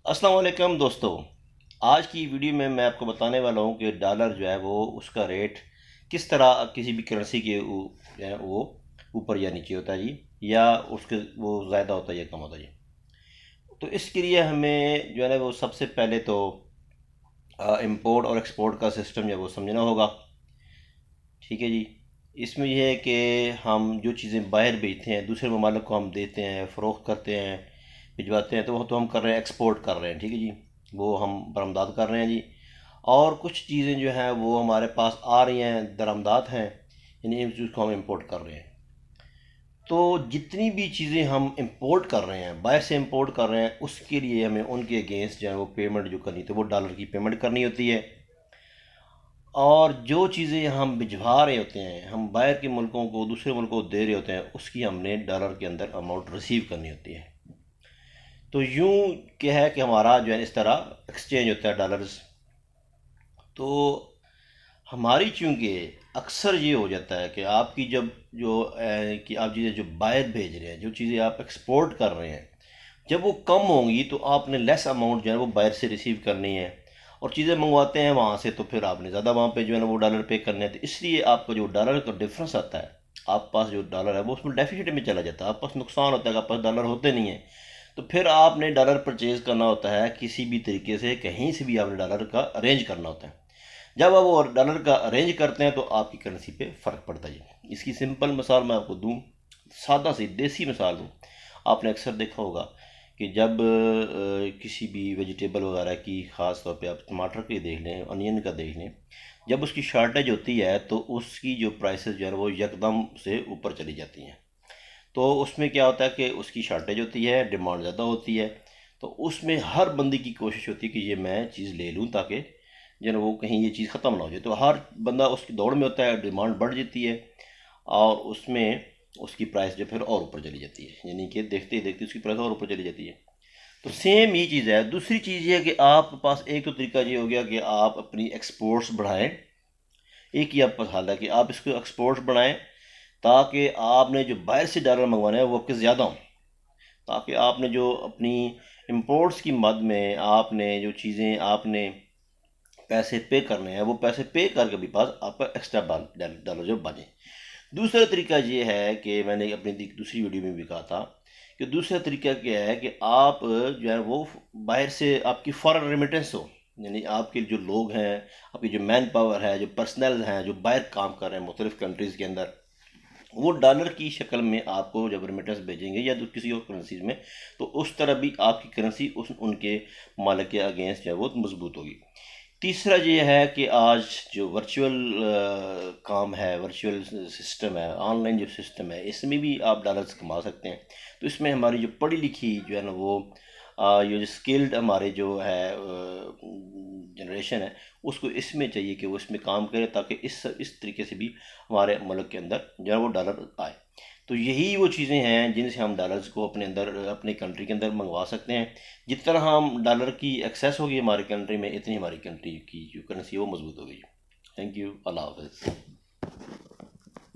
अस्सलाम वालेकुम दोस्तों। आज की वीडियो में मैं आपको बताने वाला हूँ कि डॉलर जो है वो उसका रेट किस तरह किसी भी करेंसी के जो है वो ऊपर या नीचे होता है जी, या उसके वो ज़्यादा होता है या कम होता है जी। तो इसके लिए हमें जो है ना वो सबसे पहले तो इंपोर्ट और एक्सपोर्ट का सिस्टम जो है वो समझना होगा। ठीक है जी। इसमें यह है कि हम जो चीज़ें बाहर भेजते हैं, दूसरे ममालिक को हम देते हैं, फ़रोख्त करते हैं, भिजवाते हैं, तो वो तो हम कर रहे हैं, एक्सपोर्ट कर रहे हैं। ठीक है जी, वो हम बरामदात कर रहे हैं जी। और कुछ चीज़ें जो हैं वो हमारे पास आ रही हैं, दरामदात हैं, यानी इस चीज़ को हम इंपोर्ट कर रहे हैं। तो जितनी भी चीज़ें हम इंपोर्ट कर रहे हैं, बाहर से इंपोर्ट कर रहे हैं, उसके लिए हमें उनके अगेंस्ट जो है वो पेमेंट जो करनी थी वो डॉलर की पेमेंट करनी होती है। और जो चीज़ें हम भिजवा रहे होते हैं, हम बाहर के मुल्कों को, दूसरे मुल्कों को दे रहे होते हैं, उसकी हमने डॉलर के अंदर अमाउंट रिसीव करनी होती है। तो यूँ क्या है कि हमारा जो है इस तरह एक्सचेंज होता है डॉलर्स। तो हमारी चूँकि अक्सर ये हो जाता है कि आपकी जब कि आप चीज़ें जो बाहर भेज रहे हैं, जो चीज़ें आप एक्सपोर्ट कर रहे हैं, जब वो कम होंगी तो आपने लेस अमाउंट जो है वो बाहर से रिसीव करनी है, और चीज़ें मंगवाते हैं वहाँ से तो फिर आपने ज़्यादा वहाँ पे जो है ना वो डॉलर पे करने हैं। तो इसलिए आपका जो डॉलर का डिफरेंस आता है, आप पास जो डॉलर है वो उसमें डेफिसिट में चला जाता है, आप पास नुकसान होता है कि आप पास डॉलर होते नहीं है। तो फिर आपने डॉलर परचेज करना होता है, किसी भी तरीके से कहीं से भी आपने डॉलर का अरेंज करना होता है। जब आप वो डॉलर का अरेंज करते हैं तो आपकी करेंसी पे फ़र्क पड़ता है। इसकी सिंपल मिसाल मैं आपको दूं, सादा सी देसी मिसाल दूं। आपने अक्सर देखा होगा कि जब किसी भी वेजिटेबल वगैरह की, ख़ास तौर पे आप टमाटर की देख लें, अनियन का देख लें, जब उसकी शॉर्टेज होती है तो उसकी जो प्राइसेस जो है वो यकदम से ऊपर चली जाती हैं। तो उसमें क्या होता है कि उसकी शॉर्टेज होती है, डिमांड ज़्यादा होती है। तो उसमें हर बंदे की कोशिश होती है कि ये मैं चीज़ ले लूँ ताकि जो है ना वो कहीं ये चीज़ ख़त्म ना हो जाए। तो हर बंदा उसकी दौड़ में होता है, डिमांड बढ़ जाती है, और उसमें उसकी प्राइस जो फिर और ऊपर चली जाती है, यानी कि देखते ही देखते उसकी प्राइस और ऊपर चली जाती है। तो सेम ये चीज़ है। दूसरी चीज़ ये है कि आपके पास एक तो तरीका ये हो गया कि आप अपनी एक्सपोर्ट्स बढ़ाएं। एक ही आपके पास हाल है कि आप इसको एक्सपोर्ट्स बढ़ाएं, ताकि आपने जो बाहर से डॉलर मंगवाना है वो आपके ज़्यादा हों, ताकि आपने जो अपनी इंपोर्ट्स की मद में आपने जो चीज़ें आपने पैसे पे करने हैं, वो पैसे पे करके भी पास आपका एक्स्ट्रा डॉलर जो बने। दूसरा तरीका ये है कि मैंने अपनी दूसरी वीडियो में भी कहा था कि दूसरा तरीका क्या है कि आप जो है वो बाहर से आपकी फॉरेन रेमिटेंस हो, यानी आपके जो लोग हैं, आपकी जो मैन पावर है, जो पर्सनल हैं, जो बाहर काम कर रहे हैं मुख्तलिफ कंट्रीज़ के अंदर, वो डॉलर की शक्ल में आपको जब रेमिटेंस भेजेंगे या तो किसी और करेंसी में, तो उस तरह भी आपकी करेंसी उस उनके मालिक के अगेंस्ट जो है वो मजबूत होगी। तीसरा ये है कि आज जो वर्चुअल काम है, वर्चुअल सिस्टम है, ऑनलाइन जो सिस्टम है, इसमें भी आप डॉलर्स कमा सकते हैं। तो इसमें हमारी जो पढ़ी लिखी जो है ना वो ये जो स्किल्ड हमारे जो है जनरेशन है, उसको इसमें चाहिए कि वो इसमें काम करे, ताकि इस तरीके से भी हमारे मुल्क के अंदर जो है वो डॉलर आए। तो यही वो चीज़ें हैं जिनसे हम डॉलर्स को अपने अंदर, अपनी कंट्री के अंदर मंगवा सकते हैं। जिस तरह हम डॉलर की एक्सेस होगी हमारी कंट्री में, इतनी हमारी कंट्री की जो करेंसी है वो मजबूत होगी। Thank you. अल्लाह हाफ़िज़।